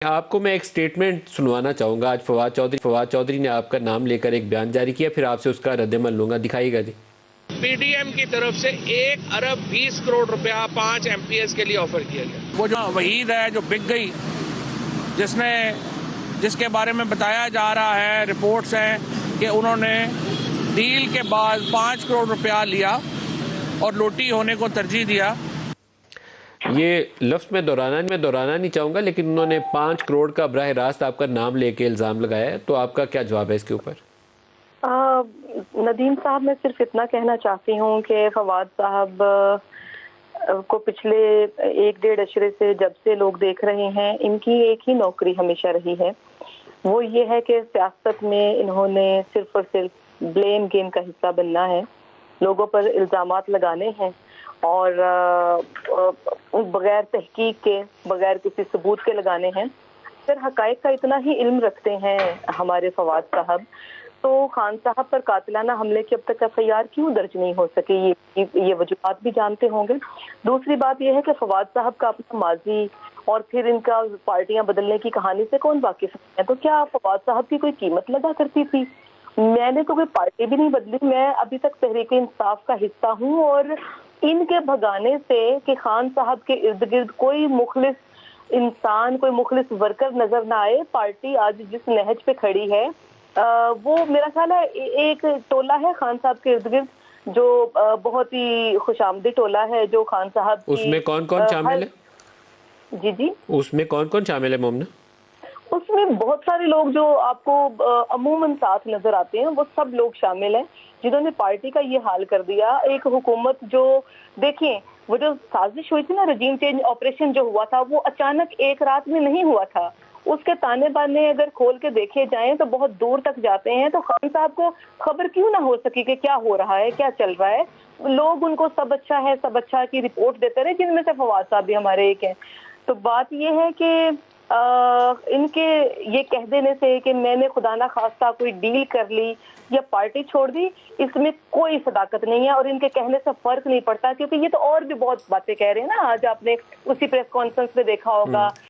आपको मैं एक स्टेटमेंट सुनवाना चाहूंगा। आज फवाद चौधरी ने आपका नाम लेकर एक बयान जारी किया, फिर आपसे उसका रद्दमल लूंगा। दिखाइएगा जी। पीडीएम की तरफ से 1 अरब 20 करोड़ रुपया 5 एमपीएस के लिए ऑफर किया गया। वो जो वहीद है जो बिक गई, जिसके बारे में बताया जा रहा है, रिपोर्ट्स हैं कि उन्होंने डील के बाद 5 करोड़ रुपया लिया और लोटी होने को तरजीह दिया। ये लफ्ज़ में दोहराना नहीं चाहूंगा, लेकिन उन्होंने 5 करोड़ का बराह रास्त आपका नाम लेके इल्ज़ाम लगाया है, तो आपका क्या जवाब है इसके ऊपर? नदीम साहब, मैं सिर्फ इतना कहना चाहती हूँ कि फवाद साहब को पिछले 1-1.5 अशरे से जब से लोग देख रहे हैं, इनकी एक ही नौकरी हमेशा रही है, वो ये है कि सियासत में इन्होंने सिर्फ और सिर्फ ब्लेम गेम का हिस्सा बनना है, लोगों पर इल्ज़ामात लगाने हैं और बगैर तहकीक के, बगैर किसी सबूत के लगाने हैं। फिर हकायक का इतना ही इल्म रखते हैं हमारे फवाद साहब, तो खान साहब पर कातिलाना हमले की अब तक एफआईआर क्यों दर्ज नहीं हो सकी? ये वजूहात भी जानते होंगे। दूसरी बात यह है कि फवाद साहब का अपना माजी और फिर इनका पार्टियां बदलने की कहानी से कौन वाकिफ है? तो क्या फवाद साहब की कोई कीमत लगा करती थी? मैंने तो कोई पार्टी भी नहीं बदली, मैं अभी तक तहरीक इंसाफ का हिस्सा हूँ। और इनके भगाने से कि खान साहब के इर्द गिर्द कोई मुखलिस इंसान, कोई मुखलिस वर्कर नजर ना आए, पार्टी आज जिस नहज पे खड़ी है वो मेरा ख्याल है एक टोला है खान साहब के इर्द गिर्द, जो बहुत ही खुशामदी टोला है, जो खान साहब की उसमें कौन कौन शामिल है? जी, उसमें कौन कौन शामिल है मोमना? उसमें बहुत सारे लोग जो आपको अमूमन साथ नजर आते हैं, वो सब लोग शामिल हैं जिन्होंने पार्टी का ये हाल कर दिया। एक हुकूमत जो, देखिए, वो जो साजिश हुई थी ना, रजीम चेंज ऑपरेशन जो हुआ था, वो अचानक एक रात में नहीं हुआ था। उसके ताने बाने अगर खोल के देखे जाएं तो बहुत दूर तक जाते हैं। तो खान साहब को खबर क्यों ना हो सकी कि क्या हो रहा है, क्या चल रहा है? लोग उनको सब अच्छा की रिपोर्ट देते रहे, जिनमें से फवाद साहब भी हमारे एक हैं। तो बात ये है कि इनके ये कह देने से कि मैंने खुदा ना खास्ता कोई डील कर ली या पार्टी छोड़ दी, इसमें कोई सदाकत नहीं है और इनके कहने से फर्क नहीं पड़ता, क्योंकि ये तो और भी बहुत बातें कह रहे हैं ना। आज आपने उसी प्रेस कॉन्फ्रेंस में देखा होगा